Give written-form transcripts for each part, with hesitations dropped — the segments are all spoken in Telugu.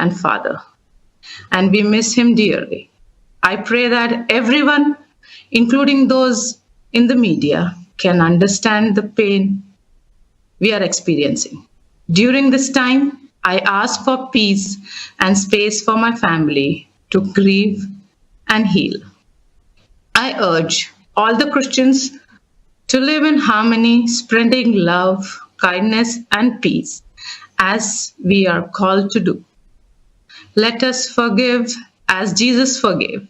and father, and we miss him dearly. I pray that everyone, including those in the media, can understand the pain we are experiencing. During this time, I ask for peace and space for my family to grieve and heal. I urge all the Christians to live in harmony, spreading love, kindness, and peace as we are called to do. Let us forgive as Jesus forgave.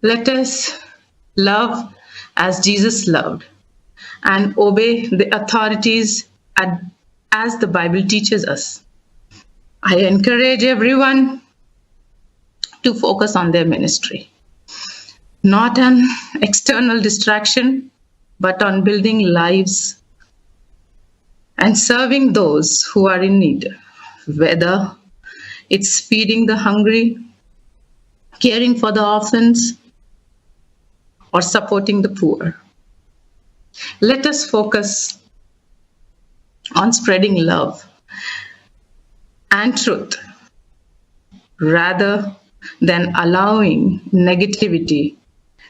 Let us love as Jesus loved, and obey the authorities as the Bible teaches us. I encourage everyone to focus on their ministry, not on external distraction, but on building lives and serving those who are in need, whether it's feeding the hungry, caring for the orphans, or supporting the poor. Let us focus on spreading love and truth rather than allowing negativity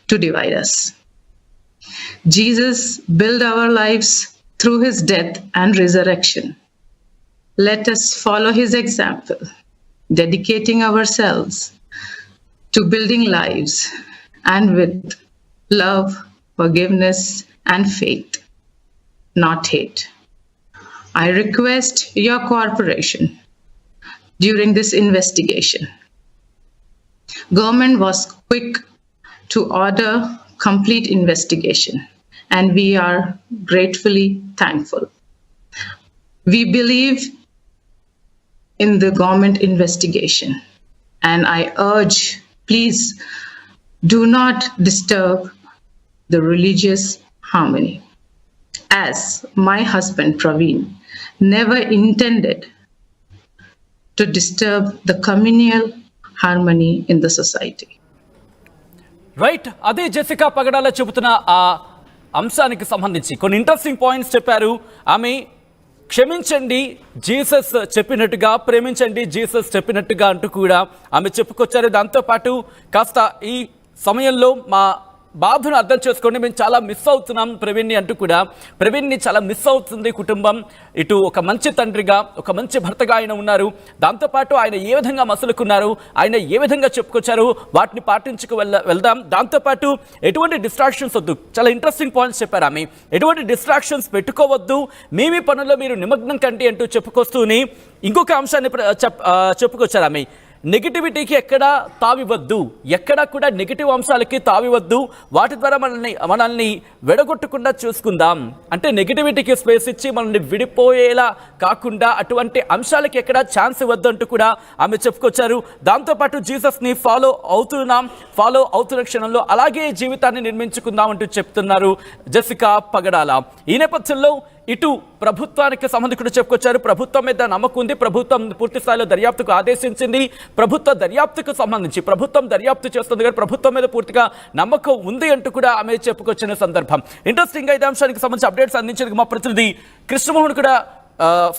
to divide us. Jesus built our lives through his death and resurrection. Let us follow his example, dedicating ourselves to building lives and with love, forgiveness, and faith, not hate. I request your cooperation during this investigation. Government was quick to order complete investigation, and we are gratefully thankful. We believe in the government investigation, and I urge, please do not disturb the religious harmony, as my husband Praveen never intended to disturb the communal harmony in the society. Right, అదే జెసికా పగడాల చెబుతున్న ఆ అంశానికి సంబంధించి కొన్ని ఇంట్రెస్టింగ్ పాయింట్స్ చెప్పారు. ఆమె క్షమించండి జీసస్ చెప్పినట్టుగా, ప్రేమించండి జీసస్ చెప్పినట్టుగా అంటూ కూడా ఆమె చెప్పుకొచ్చారు. దాంతోపాటు కాస్త ఈ సమయంలో మా బాధను అర్థం చేసుకోండి, మేము చాలా మిస్ అవుతున్నాం ప్రవీణ్ని అంటూ కూడా, ప్రవీణ్ని చాలా మిస్ అవుతుంది కుటుంబం. ఇటు ఒక మంచి తండ్రిగా, ఒక మంచి భర్తగా ఆయన ఉన్నారు. దాంతోపాటు ఆయన ఏ విధంగా మసులుకున్నారు, ఆయన ఏ విధంగా చెప్పుకొచ్చారు, వాటిని పాటించుకు వెళ్దాం. దాంతోపాటు ఎటువంటి డిస్ట్రాక్షన్స్ వద్దు, చాలా ఇంట్రెస్టింగ్ పాయింట్స్ చెప్పారు ఆమె. ఎటువంటి డిస్ట్రాక్షన్స్ పెట్టుకోవద్దు, మీ పనుల్లో మీరు నిమగ్నం కండి అంటూ చెప్పుకొస్తూనే ఇంకొక అంశాన్ని చెప్పుకొచ్చారు ఆమె. నెగిటివిటీకి ఎక్కడా తావివద్దు, ఎక్కడా కూడా నెగిటివ్ అంశాలకి తావివద్దు, వాటి ద్వారా మనల్ని విడగొట్టకుండా చూసుకుందాం. అంటే నెగిటివిటీకి స్పేస్ ఇచ్చి మనల్ని విడిపోయేలా కాకుండా అటువంటి అంశాలకి ఎక్కడా ఛాన్స్ ఇవ్వద్దు అంటూ కూడా ఆమె చెప్పుకొచ్చారు. దాంతోపాటు జీసస్ని ఫాలో అవుతున్న క్షణంలో అలాగే జీవితాన్ని నిర్మించుకుందాం అంటూ చెప్తున్నారు జెసికా పగడాల. ఈ నేపథ్యంలో ఇటు ప్రభుత్వానికి సంబంధించి చెప్పుకొచ్చారు. ప్రభుత్వం మీద నమ్మకం ఉంది, ప్రభుత్వం పూర్తి స్థాయిలో దర్యాప్తుకు ఆదేశించింది. ప్రభుత్వ దర్యాప్తుకు సంబంధించి ప్రభుత్వం దర్యాప్తు చేస్తుంది కానీ ప్రభుత్వం మీద పూర్తిగా నమ్మకం ఉంది అంటూ కూడా ఆమె చెప్పుకొచ్చిన సందర్భం. ఇంట్రెస్టింగ్ ఇదే అంశానికి సంబంధించి అప్డేట్స్ అందించేందుకు మా ప్రతినిధి కృష్ణమోహన్ కూడా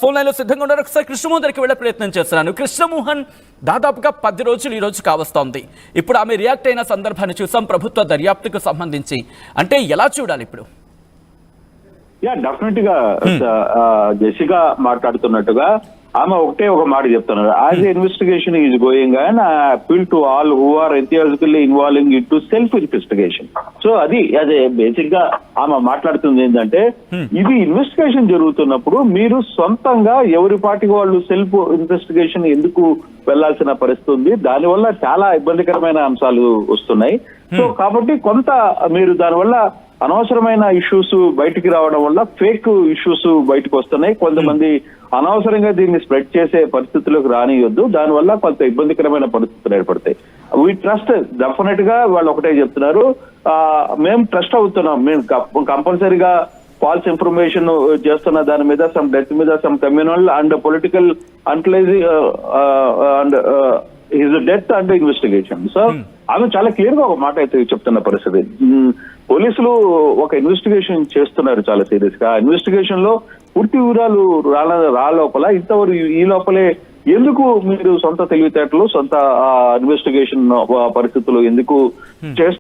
ఫోన్ లైన్లో సిద్ధంగా ఉన్నారు. ఒకసారి కృష్ణమోహన్ దగ్గరికి వెళ్ళే ప్రయత్నం చేస్తున్నాను. కృష్ణమోహన్, దాదాపుగా 10 రోజులు ఈ రోజు కావస్తోంది. ఇప్పుడు ఆమె రియాక్ట్ అయిన సందర్భాన్ని చూసాం ప్రభుత్వ దర్యాప్తుకు సంబంధించి. అంటే ఎలా చూడాలి ఇప్పుడు? డెఫినెట్ గా జెసికా మాట్లాడుతున్నట్టుగా ఆమె ఒకటే ఒక మాట చెప్తున్నారు. As investigation is going and I appeal to all who are enthusiastically involving in to self investigation. So అదే బేసిక్ గా ఆమె మాట్లాడుతుంది ఏంటంటే, ఇది ఇన్వెస్టిగేషన్ జరుగుతున్నప్పుడు మీరు సొంతంగా ఎవరి పార్టీకి వాళ్ళు సెల్ఫ్ ఇన్వెస్టిగేషన్ ఎందుకు వెళ్లాల్సిన పరిస్థితి ఉంది, దానివల్ల చాలా ఇబ్బందికరమైన అంశాలు వస్తున్నాయి. సో కాబట్టి కొంత మీరు దానివల్ల అనవసరమైన ఇష్యూస్ బయటికి రావడం వల్ల ఫేక్ ఇష్యూస్ బయటకు వస్తున్నాయి. కొంతమంది అనవసరంగా దీన్ని స్ప్రెడ్ చేసే పరిస్థితులకు రానియొద్దు, దానివల్ల కొంత ఇబ్బందికరమైన పరిస్థితులు ఏర్పడతాయి. వీ ట్రస్ట్, డెఫినెట్ గా వాళ్ళు ఒకటే చెప్తున్నారు, మేము ట్రస్ట్ అవుతున్నాం, మేము కంపల్సరీగా ఫాల్స్ ఇన్ఫర్మేషన్ చేస్తున్న దాని మీద, సమ్ డెత్ మీద, some communal and political and his death and investigation. So ఆమె చాలా క్లియర్ గా ఒక మాట అయితే చెప్తున్న పరిస్థితి. పోలీసులు ఒక ఇన్వెస్టిగేషన్ చేస్తున్నారు చాలా సీరియస్ గా. ఇన్వెస్టిగేషన్ లో పూర్తి వివరాలు రాలోపల ఇంతవరకు ఈ లోపలే ఎందుకు మీరు సొంత తెలివితేటలు, సొంత ఇన్వెస్టిగేషన్ పరిస్థితులు ఎందుకు చేస్తున్నారు?